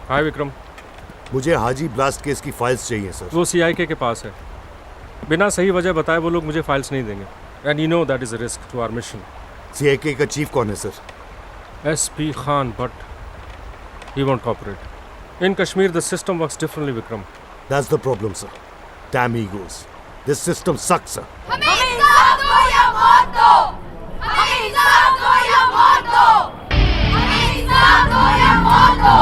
हाय विक्रम। मुझे हाजी blast case की files चाहिए सर। वो सीआईके के पास है। बिना सही वजह बताए वो लोग मुझे फाइल्स नहीं देंगे। And you know that is a risk to our mission. CIK का चीफ कौन है sir? SP Khan, but he won't cooperate. In Kashmir the system works differently Vikram. That's the problem sir. Damn egos. This system sucks sir. हमें इंसाफ दो या मौत दो। हमें इंसाफ दो या मौत दो। हमें इंसाफ दो या मौत दो।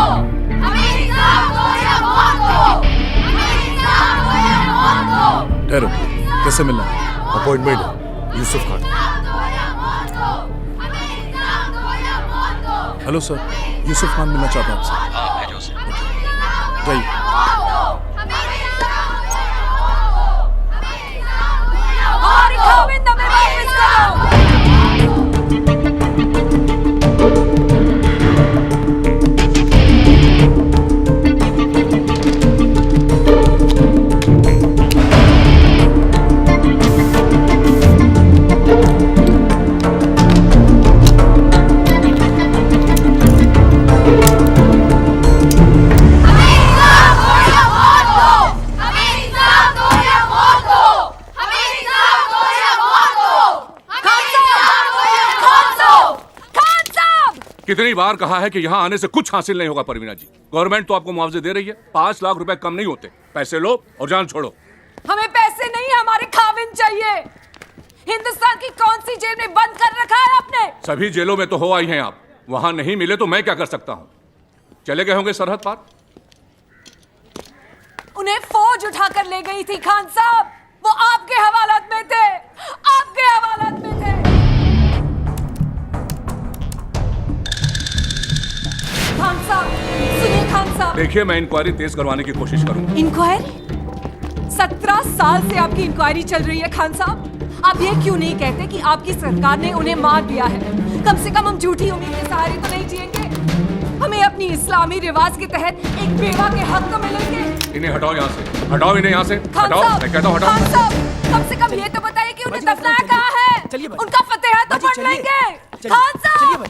हमें इंसाफ दो या मौत दो। हमें इंसाफ दो या मौत दो। ठहरो, कैसे मिलना है? अपॉइंटमेंट है यूसुफ खान। हेलो सर, यूसुफ खान मिलना चाहता हूँ आपसे। हाँ भेजो उसे। जाइए। और गोविंद हमें वापस करो। कितनी बार कहा है कि यहाँ आने से कुछ हासिल नहीं होगा परवीना जी। गवर्नमेंट तो आपको मुआवजे दे रही है, 5 लाख रुपए कम नहीं होते। पैसे लो और जान छोड़ो। हमें पैसे नहीं, हमारे खाविन चाहिए। हिंदुस्तान की कौन सी जेल में बंद कर रखा है आपने? सभी जेलों में तो हो आई हैं आप। वहां नहीं मिले तो मैं क्या कर सकता हूँ? चले गए होंगे सरहद पार। उन्हें फौज उठाकर ले गई थी खान साहब। वो आपके हवालात में थे, आपके हवालात में थे। खान साहब सुनिए, खान साहब। देखिए, मैं इंक्वायरी तेज करवाने की कोशिश करूंगा। इंक्वायरी? 17 साल से आपकी इंक्वायरी चल रही है खान साहब। आप ये क्यों नहीं कहते कि आपकी सरकार ने उन्हें मार दिया है? कम से कम हम झूठी उम्मीद के सहारे तो नहीं जिएंगे। हमें अपनी इस्लामी रिवाज के तहत एक बेवा के हक तो मिलेंगे। इन्हें हटाओ यहाँ से, हटाओ इन्हें यहाँ से। खान हटाओ, साहब, मैं कहता हूँ हटाओ। खान साहब कम से कम ये तो बताइए कि उन्हें दफनाया कहाँ है? उनका फतेहा तो पढ़ लेंगे। खान साहब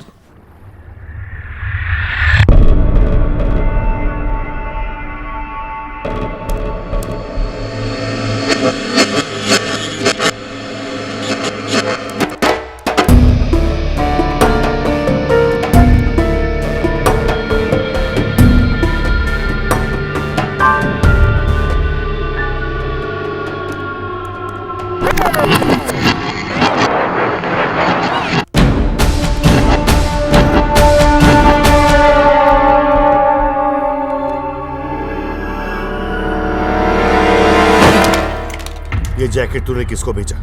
ये जैकेट तूने किसको बेचा?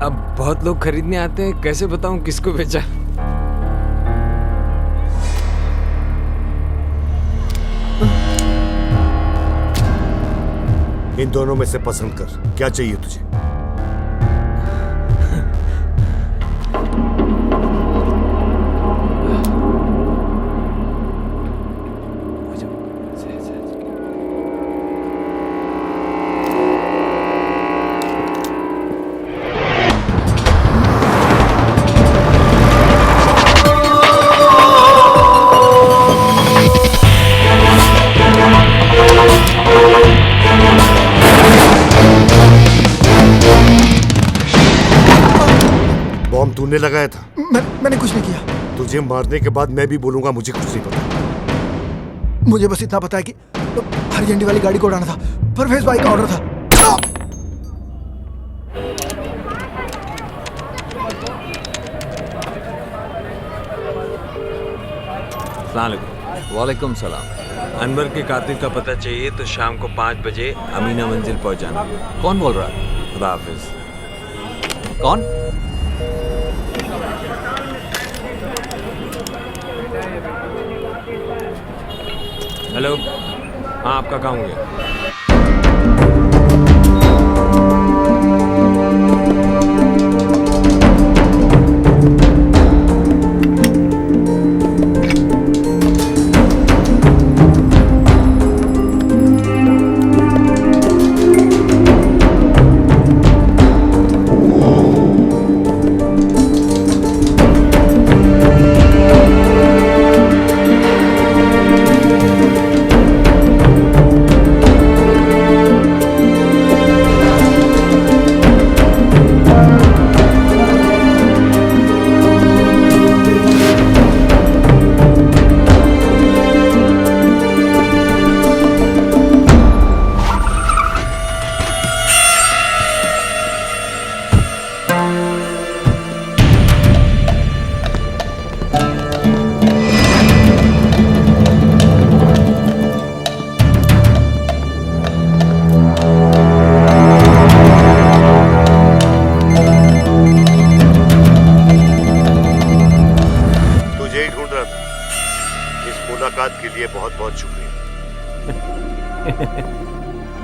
अब बहुत लोग खरीदने आते हैं, कैसे बताऊं किसको बेचा? इन दोनों में से पसंद कर, क्या चाहिए तुझे? बॉम्ब तूने लगाया था? मैंने कुछ नहीं किया। तुझे मारने के बाद मैं भी बोलूंगा मुझे कुछ नहीं पता। मुझे बस इतना पता है कि हरी झंडी वाली गाड़ी को उड़ाना था। परवेज भाई का ऑर्डर था। वालेकुम सलाम। अनवर के कातिल का पता चाहिए तो शाम को 5 बजे अमीना मंजिल पहुंच जाना। कौन बोल रहा है? खुदा हाफिज। कौन? हेलो, हाँ आपका काम हो गया।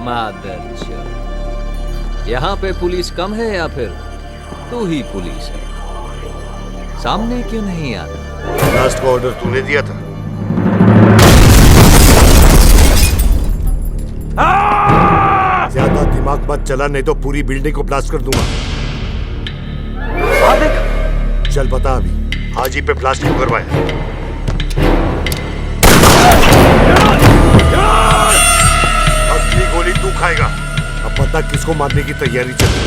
मादरचोद। यहाँ पे पुलिस कम है या फिर तू ही पुलिस है? सामने क्यों नहीं आता? लास्ट का ऑर्डर तूने दिया था। ज्यादा दिमाग मत चला, नहीं तो पूरी बिल्डिंग को ब्लास्ट कर दूंगा। चल बता अभी हाजी पे ब्लास्ट क्यों करवाया? असली गोली तू खाएगा। अब पता किसको मारने की तैयारी चल रही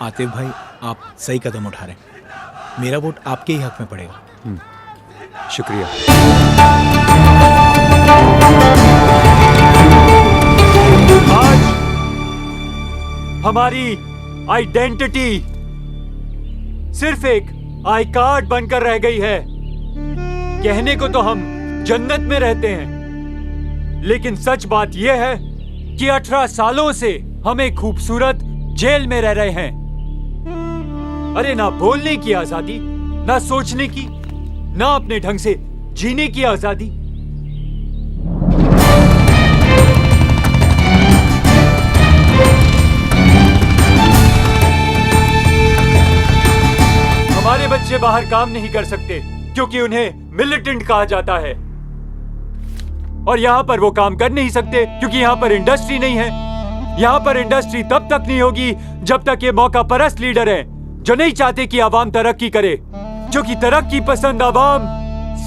आतिफ भाई, आप सही कदम उठा रहे हैं। मेरा वोट आपके ही हक में पड़ेगा। शुक्रिया। आज हमारी आइडेंटिटी सिर्फ एक आई कार्ड बनकर रह गई है। कहने को तो हम जन्नत में रहते हैं, लेकिन सच बात यह है कि 18 सालों से हम एक खूबसूरत जेल में रह रहे हैं। अरे ना बोलने की आजादी, ना सोचने की, ना अपने ढंग से जीने की आजादी। हमारे बच्चे बाहर काम नहीं कर सकते क्योंकि उन्हें मिलिटेंट कहा जाता है, और यहां पर वो काम कर नहीं सकते क्योंकि यहां पर इंडस्ट्री नहीं है। यहां पर इंडस्ट्री तब तक नहीं होगी जब तक ये मौका परस्त लीडर हैं जो नहीं चाहते कि आवाम तरक्की करे, जो कि तरक्की पसंद आवाम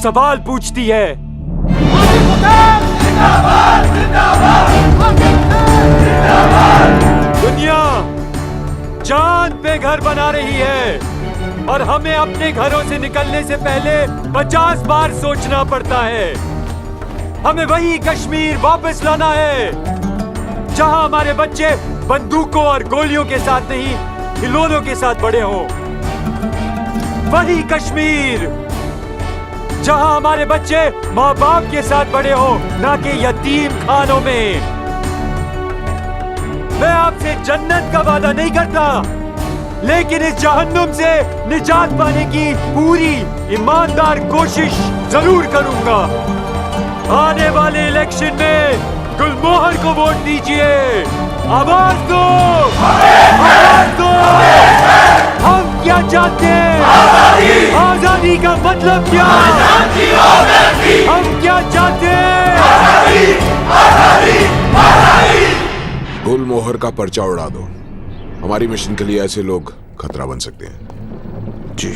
सवाल पूछती है। दुनिया चांद पे घर बना रही है और हमें अपने घरों से निकलने से पहले 50 बार सोचना पड़ता है। हमें वही कश्मीर वापस लाना है जहां हमारे बच्चे बंदूकों और गोलियों के साथ नहीं, खिलौनों के साथ बड़े हों। वही कश्मीर जहां हमारे बच्चे माँ बाप के साथ बड़े हों, ना कि यतीम खानों में। मैं आपसे जन्नत का वादा नहीं करता, लेकिन इस जहन्नुम से निजात पाने की पूरी ईमानदार कोशिश जरूर करूंगा। आने वाले इलेक्शन में गुलमोहर को वोट दीजिए। आवाज दो, आवाज दो। हम क्या चाहते हैं? आजादी का मतलब क्या? हम क्या चाहते हैं? गुलमोहर का पर्चा उड़ा दो। हमारी मिशन के लिए ऐसे लोग खतरा बन सकते हैं। जी।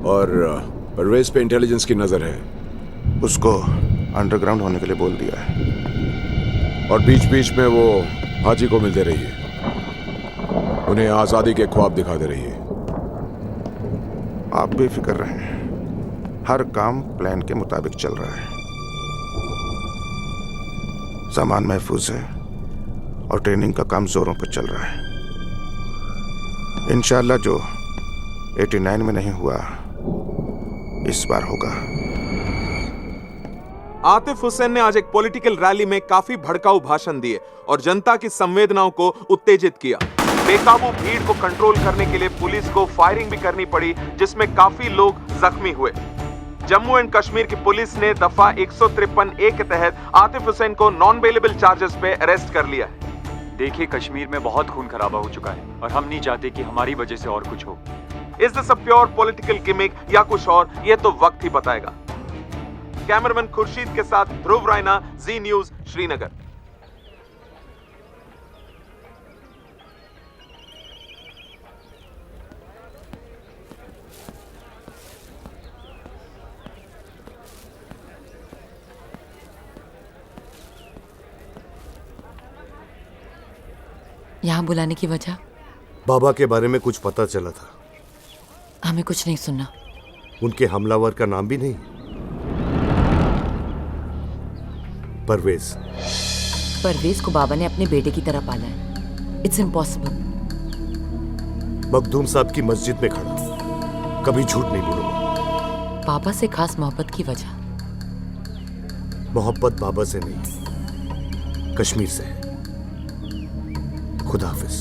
और परवेज पे इंटेलिजेंस की नजर है। उसको अंडरग्राउंड होने के लिए बोल दिया है। और बीच बीच में वो हाजी को मिलते रहिए, उन्हें आजादी के ख्वाब दिखाते रहिए। आप बेफिक्र रहें, हर काम प्लान के मुताबिक चल रहा है। सामान महफूज है और ट्रेनिंग का काम जोरों पर चल रहा है। इंशाल्लाह जो 89 में नहीं हुआ इस बार होगा। आतिफ हुसैन ने आज एक पॉलिटिकल रैली में काफी भड़काऊ भाषण दिए और जनता की संवेदनाओं को उत्तेजित किया। बेकाबू भीड़ को कंट्रोल करने के लिए पुलिस को फायरिंग भी करनी पड़ी, जिसमें काफी लोग जख्मी हुए। जम्मू एंड कश्मीर की पुलिस ने दफा 153A के तहत आतिफ हुसैन को नॉन बेलेबल चार्जेस पे अरेस्ट कर लिया है। देखिए, कश्मीर में बहुत खून खराबा हो चुका है और हम नहीं चाहते कि हमारी वजह से और कुछ हो। Is this a pure political gimmick या कुछ और, ये तो वक्त ही बताएगा। कैमरामैन खुर्शीद के साथ ध्रुव रायना, जी न्यूज, श्रीनगर। यहाँ बुलाने की वजह? बाबा के बारे में कुछ पता चला था। हमें कुछ नहीं सुनना। उनके हमलावर का नाम भी नहीं? परवेज। परवेज को बाबा ने अपने बेटे की तरह पाला है। It's impossible. मखदूम साहब की मस्जिद में खड़ा, कभी झूठ नहीं बोलूंगा। पापा से खास मोहब्बत की वजह? मोहब्बत बाबा से नहीं, कश्मीर से है। खुदा हाफिज।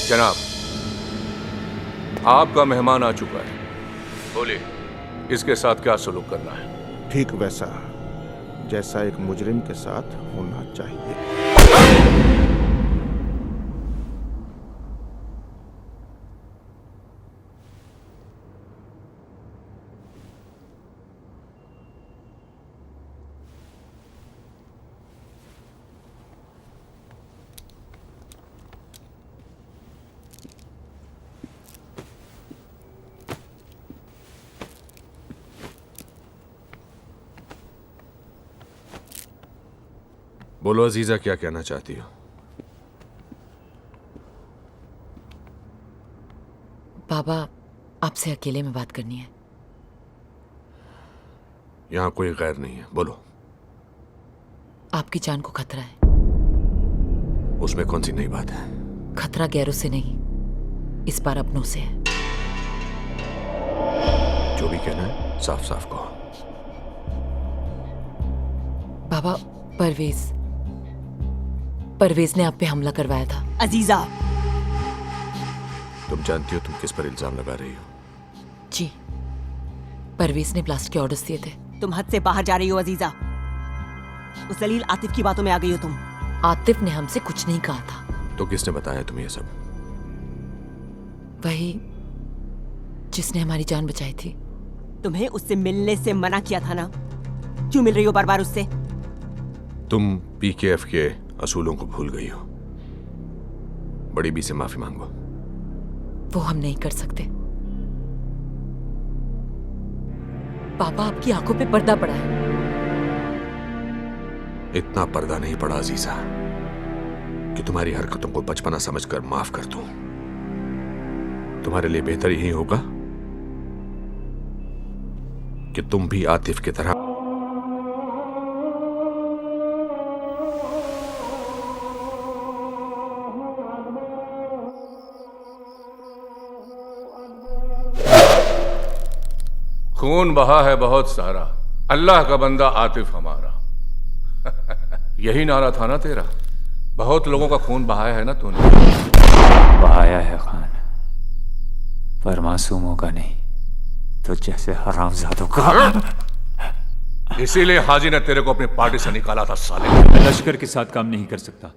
जनाब, आपका मेहमान आ चुका है, बोलिए इसके साथ क्या सलूक करना है? ठीक वैसा जैसा एक मुजरिम के साथ होना चाहिए। बोलो अजीजा, क्या कहना चाहती हो? बाबा, आपसे अकेले में बात करनी है। यहां कोई गैर नहीं है, बोलो। आपकी जान को खतरा है। उसमें कौन सी नई बात है? खतरा गैरों से नहीं, इस बार अपनों से है। जो भी कहना है साफ साफ कहो। बाबा, परवेज ने आप पे हमला करवाया था। अजीजा, तुम जानती हो तुम किस पर इल्जाम लगा रही हो? जी, परवेज ने ब्लास्ट के ऑर्डर्स दिए थे। तुम हद से बाहर जा रही हो अजीजा। उस जलील आतिफ की बातों में आ गई हो तुम। आतिफ ने हमसे कुछ नहीं कहा था। तो किसने बताया तुम्हें ये सब? वही जिसने हमारी जान बचाई थी। तुम्हें उससे मिलने से मना किया था ना, क्यों मिल रही हो बार बार उससे? तुम पीकेएफ के असूलों को भूल गई हो। बड़ी बी से माफी मांगो। वो हम नहीं कर सकते। पापा, आपकी आंखों पे पर्दा पड़ा है। इतना पर्दा नहीं पड़ा अजीजा कि तुम्हारी हरकतों को बचपना समझकर माफ कर दूं। तुम्हारे लिए बेहतर यही होगा कि तुम भी आतिफ की तरह खून बहा है बहुत सारा, अल्लाह का बंदा आतिफ हमारा। यही नारा था ना तेरा? बहुत लोगों का खून बहाया है ना तूने? बहाया है खान, पर मासूमों का नहीं, तो जैसे हरामजादों का। इसीलिए हाजी ने तेरे को अपनी पार्टी से निकाला था साले। लश्कर के साथ काम नहीं कर सकता।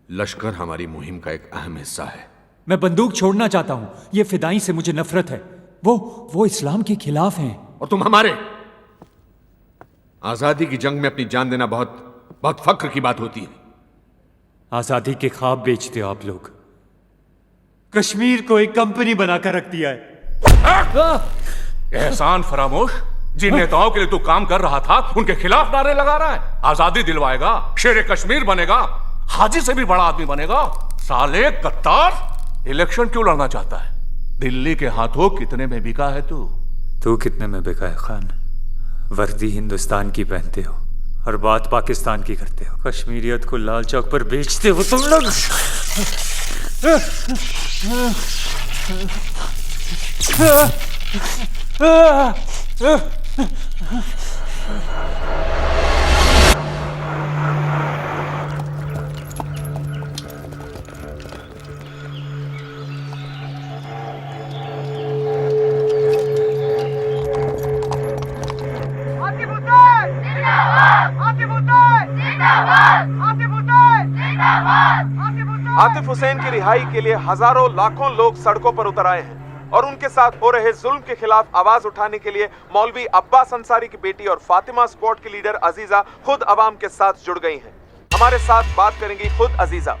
लश्कर हमारी मुहिम का एक अहम हिस्सा है। मैं बंदूक छोड़ना चाहता हूं। ये फिदाई से मुझे नफरत है। वो इस्लाम के खिलाफ हैं। और तुम हमारे आजादी की जंग में अपनी जान देना बहुत फख्र की बात होती है। आजादी के ख्वाब बेचते हो आप लोग। कश्मीर को एक कंपनी बनाकर रख दिया है। एहसान फरामोश, जिन नेताओं के लिए तू काम कर रहा था उनके खिलाफ नारे लगा रहा है। आजादी दिलवाएगा, शेर कश्मीर बनेगा, हाजी से भी बड़ा आदमी बनेगा। साले कत्तार, इलेक्शन क्यों लड़ना चाहता है? दिल्ली के हाथों कितने में बिका है तू कितने में बिका है खान? वर्दी हिंदुस्तान की पहनते हो और बात पाकिस्तान की करते हो। कश्मीरियत को लाल चौक पर बेचते हो तुम लोग। आतिफ हुसैन की रिहाई के लिए हजारों लाखों लोग सड़कों पर उतर आए हैं और उनके साथ हो रहे जुल्म के खिलाफ आवाज उठाने के लिए मौलवी अब्बास अंसारी की बेटी और फातिमा स्क्वाड की लीडर अजीजा खुद अवाम के साथ जुड़ गई हैं। हमारे साथ बात करेंगी खुद अजीजा।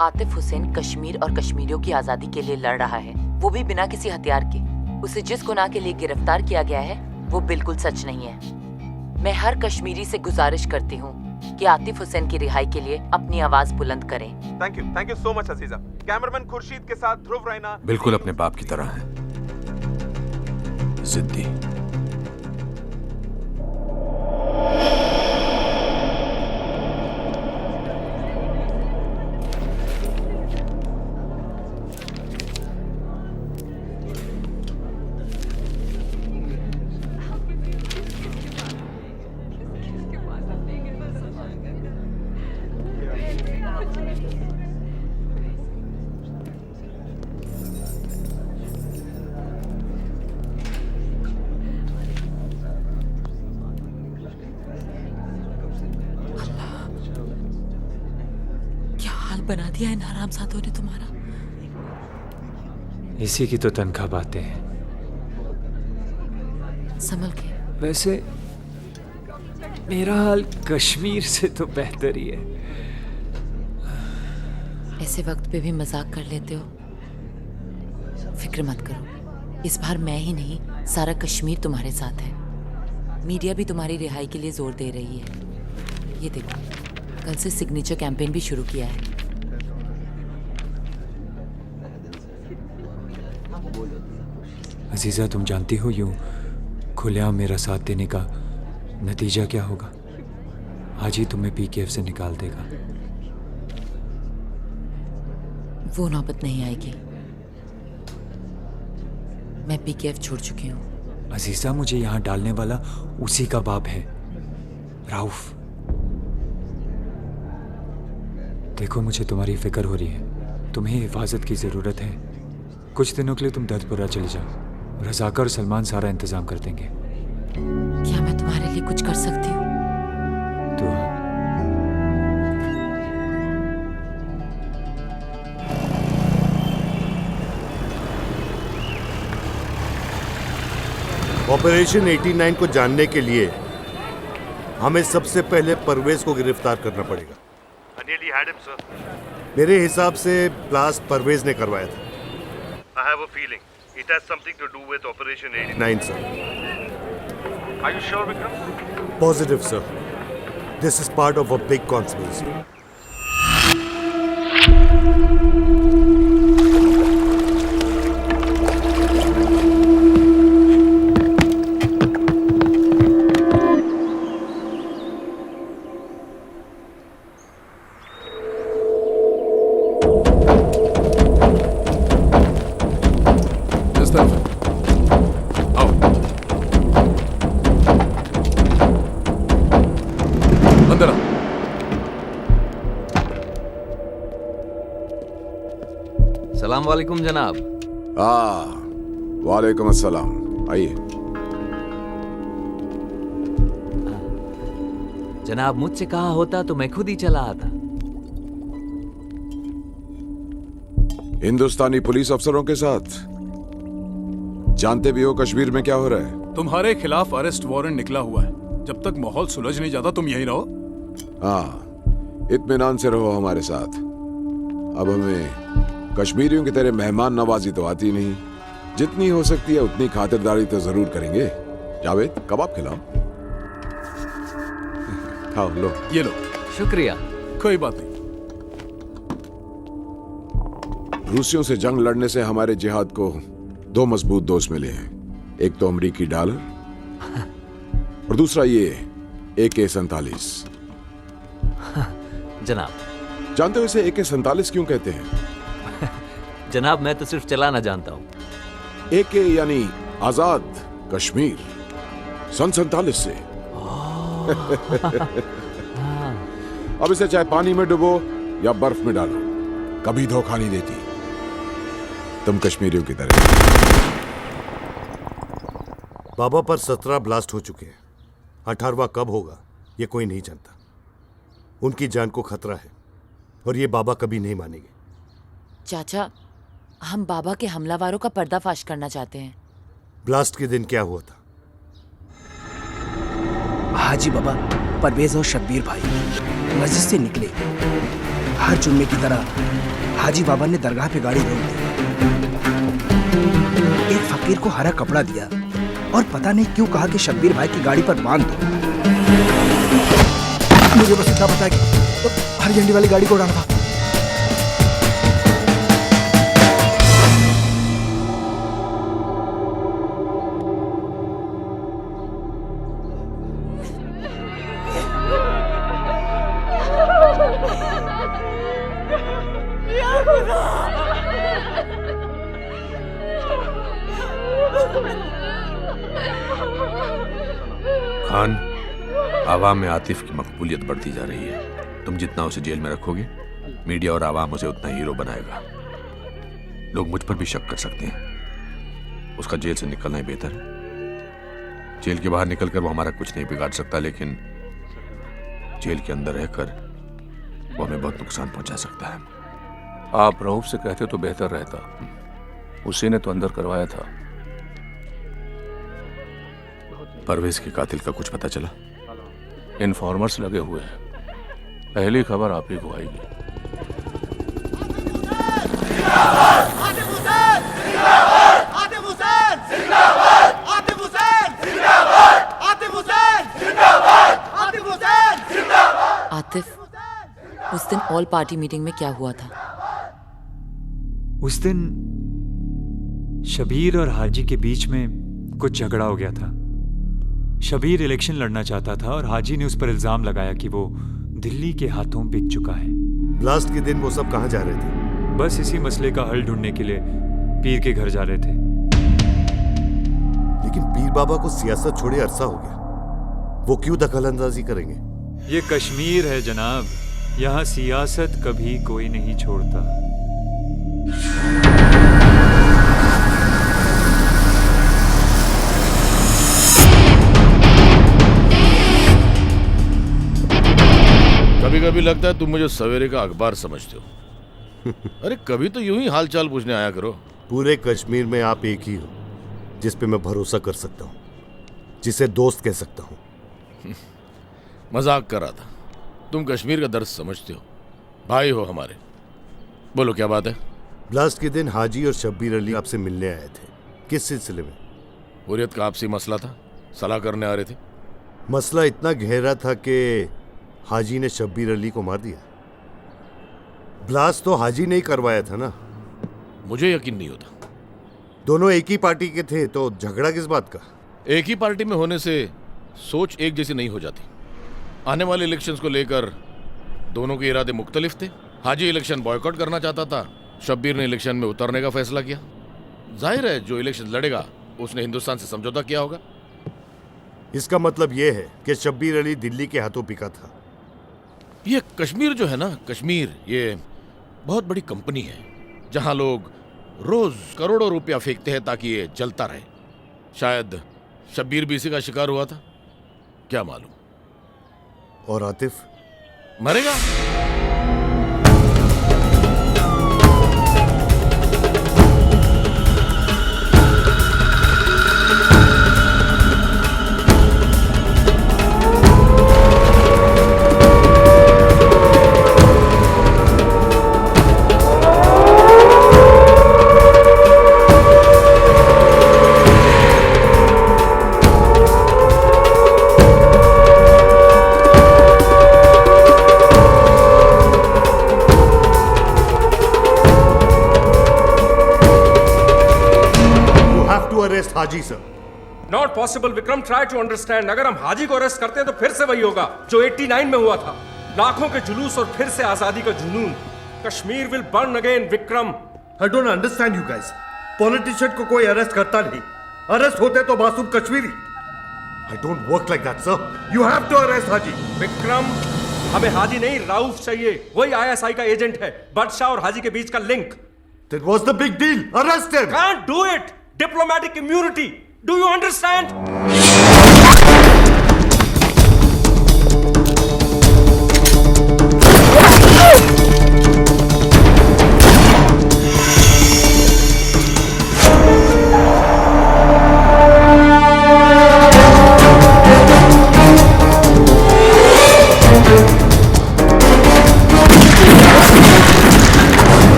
आतिफ हुसैन कश्मीर और कश्मीरियों की आजादी के लिए लड़ रहा है, वो भी बिना किसी हथियार के। उसे जिस गुनाह के लिए गिरफ्तार किया गया है वो बिल्कुल सच नहीं है। मैं हर कश्मीरी से गुजारिश करती हूँ कि आतिफ हुसैन की रिहाई के लिए अपनी आवाज बुलंद करें। Thank you so much Aziza. Cameraman Khurshid के साथ ध्रुव रैना। बिल्कुल अपने बाप की तरह है, जिद्दी। क्या हाल बना दिया इन हरामजादों ने तुम्हारा। इसी की तो तनख्वाह बातें हैं। संभल के। वैसे मेरा हाल कश्मीर से तो बेहतर ही है। ऐसे वक्त पे भी मजाक कर लेते हो। फिक्र मत करो, इस बार मैं ही नहीं सारा कश्मीर तुम्हारे साथ है। मीडिया भी तुम्हारी रिहाई के लिए जोर दे रही है। ये देखो, कल से सिग्नेचर कैंपेन भी शुरू किया है। अजीजा, तुम जानती हो यूं खुलेआम मेरा साथ देने का नतीजा क्या होगा? आज ही तुम्हें पीकेएफ से निकाल देगा। वो नौबत नहीं आएगी। मैं पीकेएफ छोड़ चुकी हूँ। अजीजा, मुझे यहाँ डालने वाला उसी का बाप है, राउफ। देखो, मुझे तुम्हारी फिक्र हो रही है। तुम्हें हिफाजत की जरूरत है। कुछ दिनों के लिए तुम दर्दपुरा चले जाओ। रज़ाका और सलमान सारा इंतजाम कर देंगे। क्या मैं तुम्हारे लिए कुछ कर सकती हूँ? दुआ। ऑपरेशन 89 को जानने के लिए हमें सबसे पहले परवेज को गिरफ्तार करना पड़ेगा। मेरे हिसाब से ब्लास्ट परवेज ने करवाया था। I have a feeling it has something to do with Operation 89, sir. Are you sure, Vikram? Positive, sir. This is part of a big conspiracy. सलाम वालेकुम जनाब। वालेकुम अस्सलाम। आइए। जनाब, मुझसे कहा होता तो मैं खुद ही चला आता। हिंदुस्तानी पुलिस अफसरों के साथ जानते भी हो कश्मीर में क्या हो रहा है। तुम्हारे खिलाफ अरेस्ट वारंट निकला हुआ है। जब तक माहौल सुलझ नहीं जाता तुम यहीं रहो। हाँ, इत्मीनान से रहो हमारे साथ। अब हमें कश्मीरियों की तरह मेहमान नवाजी तो आती नहीं। जितनी हो सकती है उतनी खातिरदारी तो जरूर करेंगे। जावेद, कबाब खिलाओ। खाओ, लो। ये लो। शुक्रिया। कोई बात नहीं। रूसियों से जंग लड़ने से हमारे जिहाद को दो मजबूत दोस्त मिले हैं। एक तो अमेरिकी डॉलर और दूसरा ये AK-47। जनाब, जानते हो इसे AK-47 क्यों कहते हैं? जनाब, मैं तो सिर्फ चलाना जानता हूँ। AK यानी आजाद कश्मीर, सन 47 से। अब इसे चाहे पानी में डुबो या बर्फ में डालो, कभी धोखा नहीं देती। तुम कश्मीरियों की तरह। बाबा पर 17 ब्लास्ट हो चुके हैं। 18वां कब होगा ये कोई नहीं जानता। उनकी जान को खतरा है और ये बाबा कभी नहीं मानेंगे। चाचा, हम बाबा के हमलावरों का पर्दाफाश करना चाहते हैं। ब्लास्ट के दिन क्या हुआ था? हाजी बाबा, परवेज और शब्बीर भाई मस्जिद से निकले। हर जुम्मे की तरह हाजी बाबा ने दरगाह पे गाड़ी रोक दी। एक फकीर को हरा कपड़ा दिया और पता नहीं क्यों कहा कि शब्बीर भाई की गाड़ी पर बांध दो। मुझे बस इतना पता है कि हरी झंडी वाली गाड़ी को उड़ाना था। खान, आवाम में आतिफ की मकबूलियत बढ़ती जा रही है। तुम जितना उसे जेल में रखोगे मीडिया और आवाम उसे उतना हीरो बनाएगा। लोग मुझ पर भी शक कर सकते हैं। उसका जेल से निकलना ही बेहतर है। जेल के बाहर निकलकर वो हमारा कुछ नहीं बिगाड़ सकता, लेकिन जेल के अंदर रहकर वो हमें बहुत नुकसान पहुंचा सकता है। आप रऊफ से कहते तो बेहतर रहता। उसी ने तो अंदर करवाया था। परवेज के कातिल का कुछ पता चला? इन्फॉर्मर्स लगे हुए हैं। पहली खबर आप ही को आएगी। आतिफ, उस दिन ऑल पार्टी मीटिंग में क्या हुआ था? उस दिन शबीर और हाजी के बीच में कुछ झगड़ा हो गया था। शबीर इलेक्शन लड़ना चाहता था और हाजी ने उस पर इल्जाम लगाया कि वो दिल्ली के हाथों बिक चुका है। लास्ट के दिन वो सब कहाँ जा रहे थे? बस इसी मसले का हल ढूंढने के लिए पीर के घर जा रहे थे। लेकिन पीर बाबा को सियासत छोड़े अरसा हो गया, वो क्यों दखलंदाजी करेंगे? ये कश्मीर है जनाब, यहाँ सियासत कभी कोई नहीं छोड़ता। कभी कभी लगता है तुम मुझे सवेरे का अखबार समझते हो। अरे कभी तो यूं ही हालचाल पूछने आया करो। पूरे कश्मीर में आप एक ही हो जिस पे मैं भरोसा कर सकता हूँ, जिसे दोस्त कह सकता हूँ। मजाक कर रहा था। तुम कश्मीर का दर्द समझते हो, भाई हो हमारे। बोलो क्या बात है? ब्लास्ट के दिन हाजी और शब्बीर अली आपसे मिलने आए थे। किस सिलसिले में? हुर्रियत का आपसी मसला था, सलाह करने आ रहे थे। मसला इतना गहरा था कि हाजी ने शब्बीर अली को मार दिया। ब्लास्ट तो हाजी ने ही करवाया था ना? मुझे यकीन नहीं होता। दोनों एक ही पार्टी के थे तो झगड़ा किस बात का? एक ही पार्टी में होने से सोच एक जैसी नहीं हो जाती। आने वाले इलेक्शंस को लेकर दोनों के इरादे मुख्तलिफ थे। हाजी इलेक्शन बॉयकॉट करना चाहता था, शब्बीर ने इलेक्शन में उतरने का फैसला किया। जाहिर है जो इलेक्शन लड़ेगा उसने हिंदुस्तान से समझौता किया होगा। इसका मतलब यह है कि शब्बीर अली दिल्ली के हाथों बिका था। ये कश्मीर जो है ना, कश्मीर ये बहुत बड़ी कंपनी है जहां लोग रोज करोड़ों रुपया फेंकते हैं ताकि ये जलता रहे। शायद शब्बीर भी इसी का शिकार हुआ था, क्या मालूम। और आतिफ मरेगा। Haji sir. Not possible Vikram, try to understand. अगर हम हाजी को अरेस्ट करते हैं तो फिर से वही होगा जो 89 में हुआ था। लाखों के जुलूस और फिर से आजादी का जुनून। Kashmir will burn again Vikram. I don't understand you guys. Politician को कोई अरेस्ट करता नहीं, अरेस्ट होते तो मासूम Kashmiri. I don't work like that sir. You have to arrest Haji. Vikram, हमें हाजी नहीं राउफ चाहिए। वही ISI का एजेंट है। बादशाह और हाजी के बीच का link. That was the big deal. Arrest him. Can't do it. Diplomatic immunity. Do you understand?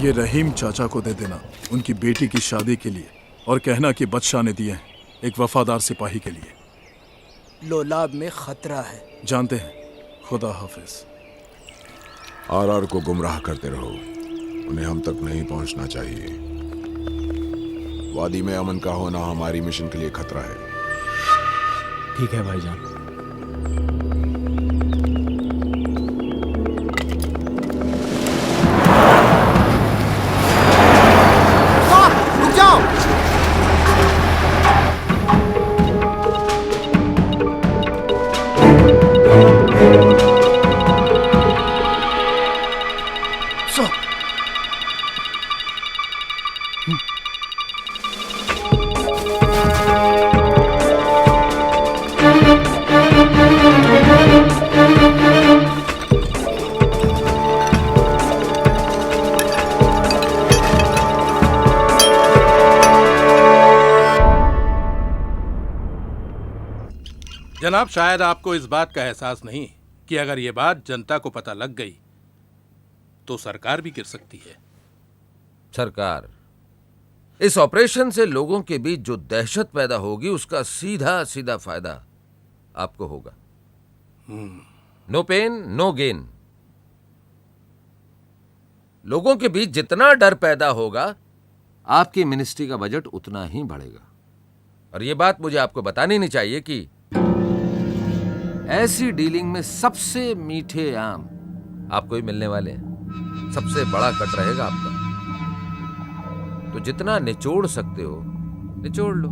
ये रहीम चाचा को दे देना उनकी बेटी की शादी के लिए, और कहना कि बादशाह ने दिए हैं एक वफादार सिपाही के लिए। लोलाब में खतरा है। जानते हैं। खुदा हाफिज। आरआर को गुमराह करते रहो, उन्हें हम तक नहीं पहुंचना चाहिए। वादी में अमन का होना हमारी मिशन के लिए खतरा है। ठीक है भाईजान। रुक जाओ। जनाब, शायद आपको इस बात का एहसास नहीं कि अगर ये बात जनता को पता लग गई तो सरकार भी गिर सकती है। सरकार, इस ऑपरेशन से लोगों के बीच जो दहशत पैदा होगी उसका सीधा सीधा फायदा आपको होगा। No pain no gain. लोगों के बीच जितना डर पैदा होगा आपकी मिनिस्ट्री का बजट उतना ही बढ़ेगा। और यह बात मुझे आपको बतानी नहीं चाहिए कि ऐसी डीलिंग में सबसे मीठे आम आपको ही मिलने वाले हैं। सबसे बड़ा कट रहेगा आपका। तो जितना निचोड़ सकते हो निचोड़ लो।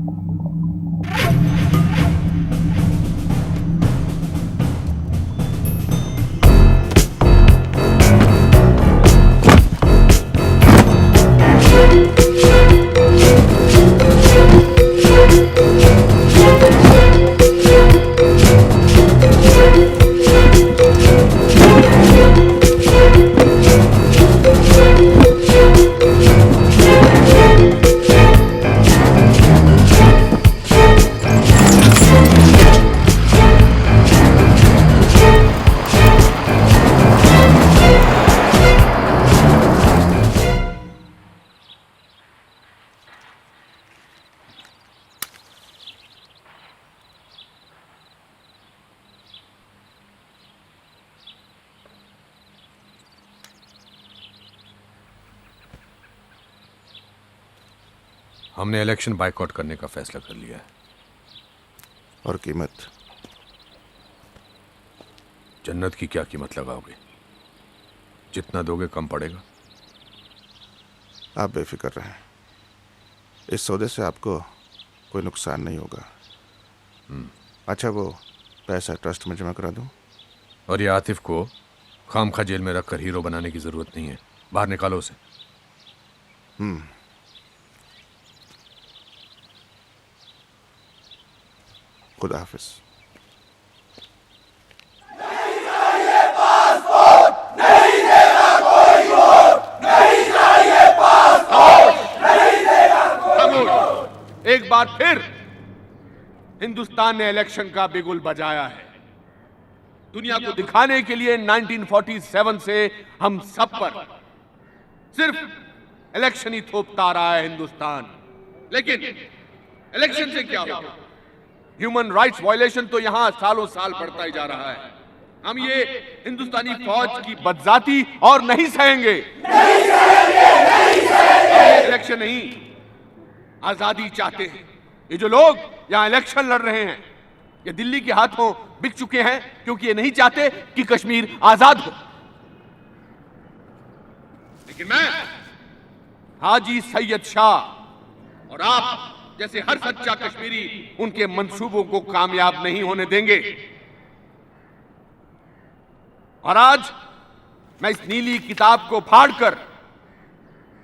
हमने इलेक्शन बायकॉट करने का फैसला कर लिया है। और कीमत? जन्नत की क्या कीमत लगाओगे? जितना दोगे कम पड़ेगा। आप बेफिक्र रहें, इस सौदे से आपको कोई नुकसान नहीं होगा। अच्छा, वो पैसा ट्रस्ट में जमा करा दूं? और ये आतिफ को खामखा जेल में रखकर हीरो बनाने की जरूरत नहीं है। बाहर निकालो उसे। खुदा हाफिज। एक बार फिर हिंदुस्तान ने इलेक्शन का बिगुल बजाया है। दुनिया को दिखाने के लिए 1947 से हम सब पर सिर्फ इलेक्शन ही थोपता रहा है हिंदुस्तान। लेकिन इलेक्शन से क्या होगा? ह्यूमन राइट्स वायलेशन तो यहां सालों साल बढ़ता ही जा रहा है। हम ये हिंदुस्तानी फौज की बदजाती और नहीं सहेंगे। इलेक्शन नहीं, आजादी चाहते हैं। ये जो लोग यहां इलेक्शन लड़ रहे हैं ये दिल्ली के हाथों बिक चुके हैं, क्योंकि ये नहीं चाहते कि कश्मीर आजाद हो। लेकिन मैं हाजी सैयद शाह और आप जैसे हर सच्चा कश्मीरी उनके मंसूबों को कामयाब नहीं होने देंगे। और आज मैं इस नीली किताब को फाड़कर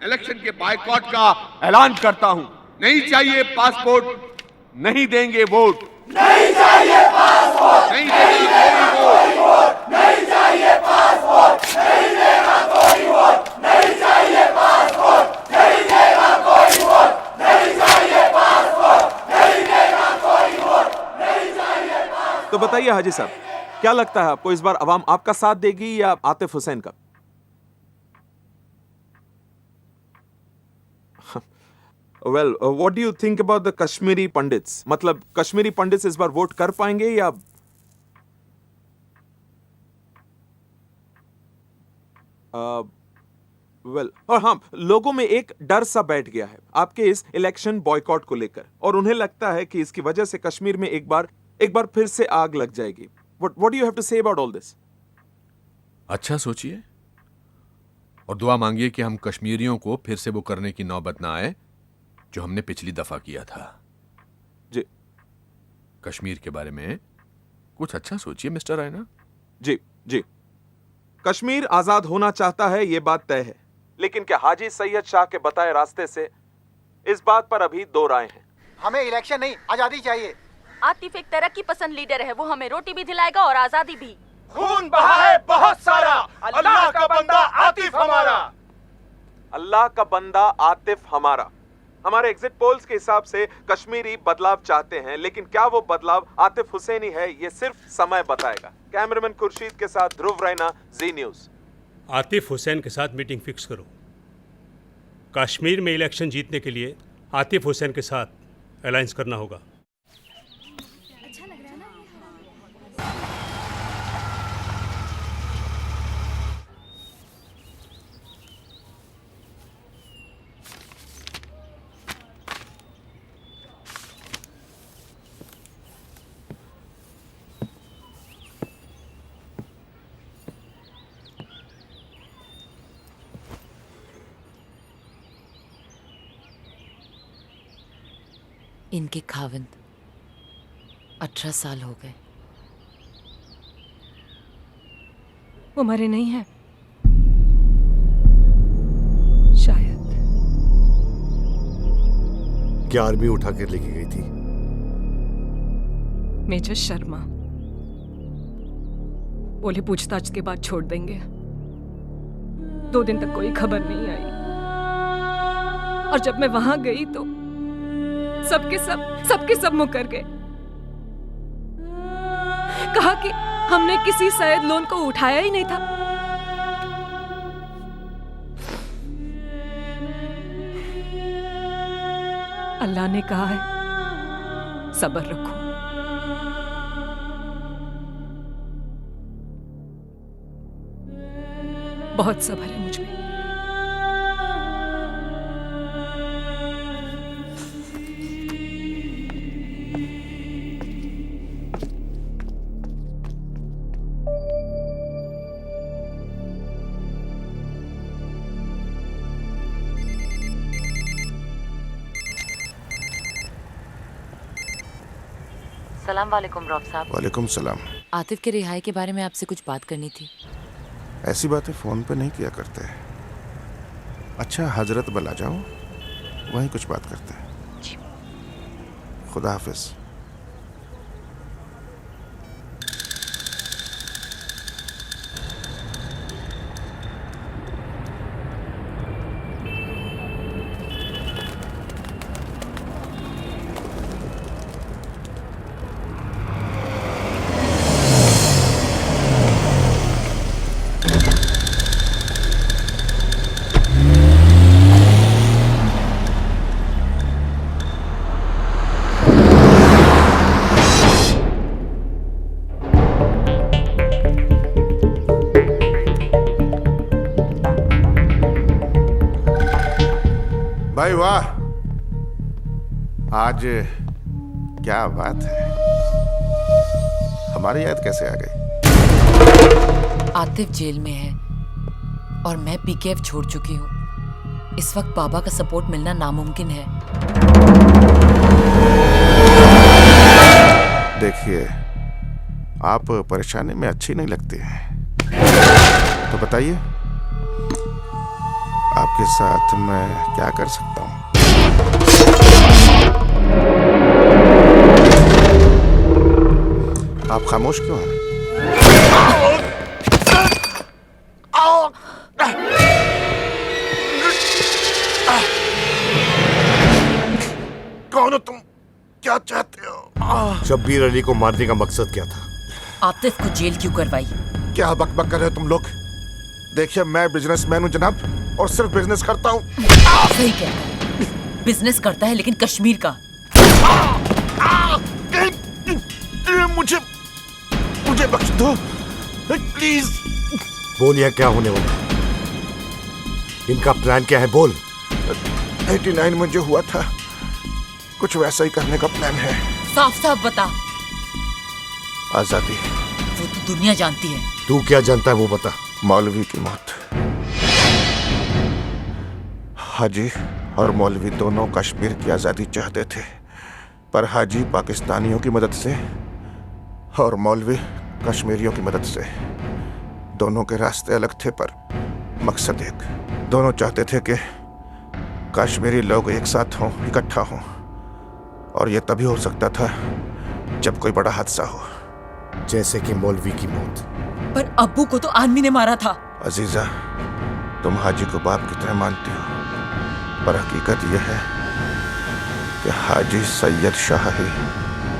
इलेक्शन के बायकॉट का ऐलान करता हूं। नहीं चाहिए पासपोर्ट, नहीं देंगे वोट। नहीं चाहिए पासपोर्ट, नहीं देगा कोई वोट। नहीं चाहिए पासपोर्ट, नहीं देगा कोई वोट। नहीं चाहिए पासपोर्ट, नहीं देगा कोई वोट। नहीं चाहिए पासपोर्ट, नहीं देगा कोई वोट। नहीं चाहिए पासपोर्ट। तो बताइए हाजी साहब, क्या लगता है आपको, इस बार अवाम आपका साथ देगी या आतिफ हुसैन का? Well what do you think about the Kashmiri pandits? मतलब कश्मीरी पंडित्स इस बार वोट कर पाएंगे या और हाँ, लोगों में एक डर सा बैठ गया है आपके इस इलेक्शन बॉयकॉट को लेकर, और उन्हें लगता है कि इसकी वजह से कश्मीर में एक बार फिर से आग लग जाएगी। What do you have to say about all this? अच्छा सोचिए और दुआ मांगिए कि हम कश्मीरियों को फिर से वो करने की नौबत ना आए जो हमने पिछली दफा किया था। जी। कश्मीर के बारे में कुछ अच्छा सोचिए मिस्टर रैना। जी जी, कश्मीर आजाद होना चाहता है, ये बात तय है, लेकिन क्या हाजी सैयद शाह के बताए रास्ते से? इस बात पर अभी दो राय हैं। हमें इलेक्शन नहीं, आजादी चाहिए। आतिफ एक तरक्की पसंद लीडर है, वो हमें रोटी भी दिलाएगा और आजादी भी। खून बहा है बहुत सारा, अल्लाह का बंदा आतिफ हमारा। अल्लाह का बंदा आतिफ हमारा। हमारे एग्जिट पोल्स के हिसाब से कश्मीरी बदलाव चाहते हैं, लेकिन क्या वो बदलाव आतिफ हुसैनी है, ये सिर्फ समय बताएगा। कैमरामैन खुर्शीद के साथ ध्रुव रैना, जी न्यूज। आतिफ हुसैन के साथ मीटिंग फिक्स करो। कश्मीर में इलेक्शन जीतने के लिए आतिफ हुसैन के साथ अलायंस करना होगा। इनके खाविंद 18 साल हो गए। वो मरे नहीं हैं शायद। क्या आर्मी उठा कर लेके गई थी? मेजर शर्मा बोले पूछताछ के बाद छोड़ देंगे। 2 दिन तक कोई खबर नहीं आई, और जब मैं वहां गई तो सबके सब मुकर गए। कहा कि हमने किसी शायद लोन को उठाया ही नहीं था। अल्लाह ने कहा है सब्र रखो। बहुत सब्र है मुझ में। सलाम वालेकुम रॉब साहब। वालेकुम सलाम। आतिफ के रिहाई के बारे में आपसे कुछ बात करनी थी। ऐसी बातें फोन पे नहीं किया करते। अच्छा हजरत बला जाओ, वहीं कुछ बात करते हैं। खुदा हाफिज। भाई वाह, आज क्या बात है। हमारी याद कैसे आ गई? आतिफ जेल में है और मैं पीकेएफ छोड़ चुकी हूँ। इस वक्त बाबा का सपोर्ट मिलना नामुमकिन है। देखिए, आप परेशानी में अच्छी नहीं लगती हैं, तो बताइए आपके साथ मैं क्या कर सकता हूँ? आप खामोश क्यों हैं? कौन हो तुम? क्या चाहते हो? शब्बीर अली को मारने का मकसद क्या था? आतिफ को जेल क्यों करवाई? क्या बकबक कर रहे हो तुम लोग? देखिए, मैं बिजनेसमैन हूँ जनाब, और सिर्फ बिजनेस करता हूँ। सही कहता है। बिजनेस करता है लेकिन कश्मीर का। मुझे बख्श दो प्लीज। बोल यह क्या होने वाला है? इनका प्लान क्या है? बोल। 89 में जो हुआ था कुछ वैसा ही करने का प्लान है। साफ साफ बता। आजादी। वो तो दुनिया जानती है। तू क्या जानता है वो बता। मौलवी की मौत। हाजी और मौलवी दोनों कश्मीर की आजादी चाहते थे, पर हाजी पाकिस्तानियों की मदद से और मौलवी कश्मीरियों की मदद से। दोनों के रास्ते अलग थे पर मकसद एक। दोनों चाहते थे कि कश्मीरी लोग एक साथ हों, इकट्ठा हों, और यह तभी हो सकता था जब कोई बड़ा हादसा हो, जैसे कि मौलवी की मौत। पर अब्बू को तो आदमी ने मारा था। अजीजा, तुम हाजी को बाप की तरह मानती हो, पर हकीकत यह है कि हाजी सैयद शाह ही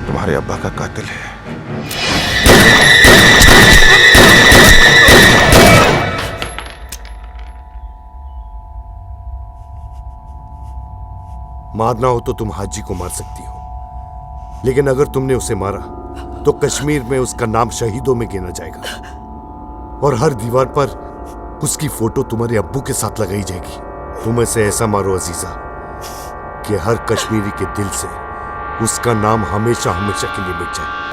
तुम्हारे अब्बा का कातिल है। मारना हो तो तुम हाजी को मार सकती हो, लेकिन अगर तुमने उसे मारा तो कश्मीर में उसका नाम शहीदों में गिना जाएगा और हर दीवार पर उसकी फोटो तुम्हारे अब्बू के साथ लगाई जाएगी। तुम इसे ऐसा मारो अजीजा कि हर कश्मीरी के दिल से उसका नाम हमेशा हमेशा के लिए मिट जाए।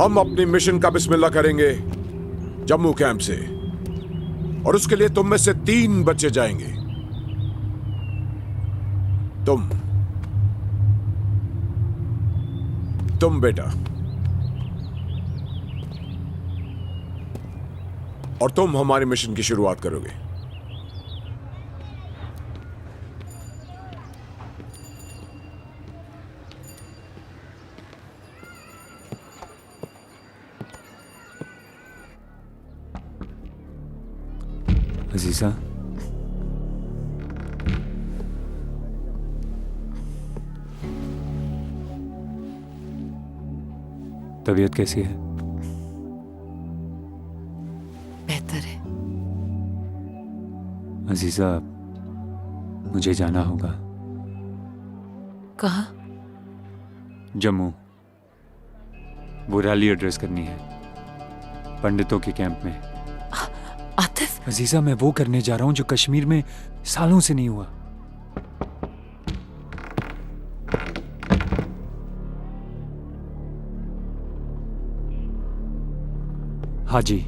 हम अपनी मिशन का बिस्मिल्लाह करेंगे जम्मू कैंप से, और उसके लिए तुम में से 3 बच्चे जाएंगे। तुम बेटा, और तुम हमारी मिशन की शुरुआत करोगे। अजीजा, तबीयत कैसी है? बेहतर है। अजीजा, मुझे जाना होगा। कहाँ? जम्मू। वो रैली एड्रेस करनी है पंडितों के कैंप में। आतिफ, अजीजा, मैं वो करने जा रहा हूं जो कश्मीर में सालों से नहीं हुआ। हाजी,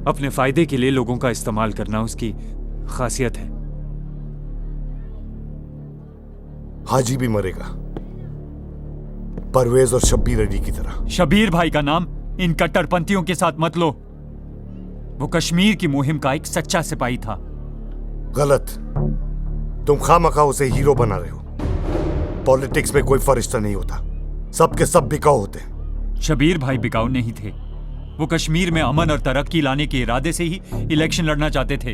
अपने फायदे के लिए लोगों का इस्तेमाल करना उसकी खासियत है। हाजी भी मरेगा, परवेज और शब्बीर अली की तरह। शबीर भाई का नाम इन कट्टरपंथियों के साथ मत लो। वो कश्मीर की मुहिम का एक सच्चा सिपाही था। गलत। तुम खामखा उसे हीरो बना रहे हो। पॉलिटिक्स में कोई फरिश्ता नहीं होता, सबके सब बिकाऊ होते हैं। शबीर भाई बिकाऊ नहीं थे। वो कश्मीर में अमन और तरक्की लाने के इरादे से ही इलेक्शन लड़ना चाहते थे।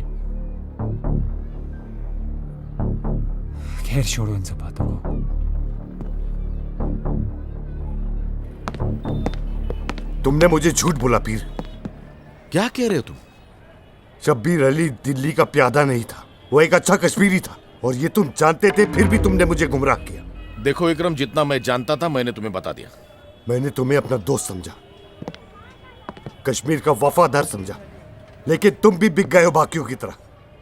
खैर छोड़ो इन सब बातों को। तुमने मुझे झूठ बोला पीर। क्या कह रहे हो तुम? शब्बीर अली दिल्ली का प्यादा नहीं था, वो एक अच्छा कश्मीरी था, और ये तुम जानते थे, फिर भी तुमने मुझे गुमराह किया। देखो विक्रम, जितना मैं जानता था मैंने तुम्हें बता दिया। मैंने तुम्हें अपना दोस्त समझा, कश्मीर का वफादार समझा, लेकिन तुम भी बिक गए हो बाकियों की तरह।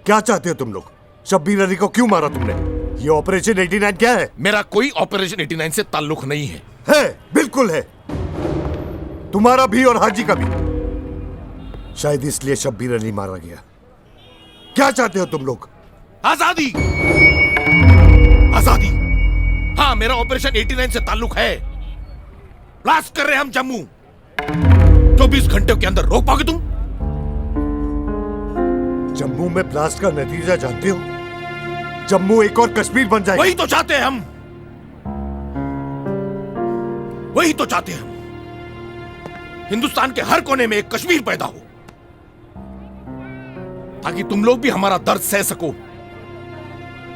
क्या चाहते हो तुम लोग? शब्बीर अली को क्यों मारा तुमने? ये ऑपरेशन 89 क्या है? मेरा कोई ऑपरेशन 89 से ताल्लुक नहीं है। है, बिल्कुल है। तुम्हारा भी और हाजी का भी। शायद इसलिए शब्बीर अली मारा गया। क्या चाहते हो तुम लोग? आजादी। आजादी। हाँ, मेरा ऑपरेशन 89 से ताल्लुक है। ब्लास्ट कर रहे हैं हम जम्मू। 24 घंटे के अंदर रोक पाओगे तुम? जम्मू में ब्लास्ट का नतीजा जानते हो? जम्मू एक और कश्मीर बन जाएगा। वही तो चाहते हैं हम। वही तो चाहते हैं हम। हिंदुस्तान के हर कोने में एक कश्मीर पैदा हो, ताकि तुम लोग भी हमारा दर्द सह सको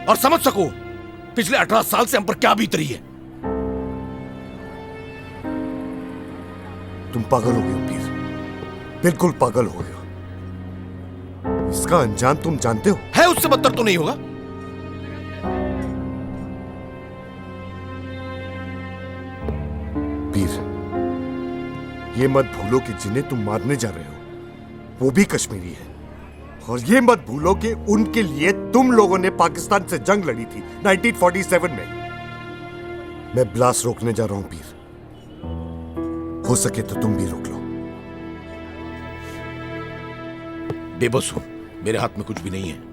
और समझ सको पिछले 18 साल से हम पर क्या बीत रही है। तुम पागल हो गए हो पीर, बिल्कुल पागल हो गए हो। इसका अंजाम तुम जानते हो? है, उससे बदतर तो नहीं होगा। पीर, ये मत भूलो कि जिन्हें तुम मारने जा रहे हो वो भी कश्मीरी है, और ये मत भूलो कि उनके लिए तुम लोगों ने पाकिस्तान से जंग लड़ी थी 1947 में। मैं ब्लास्ट रोकने जा रहा हूं पीर, हो सके तो तुम भी रोक लो। बेबस हो, मेरे हाथ में कुछ भी नहीं है।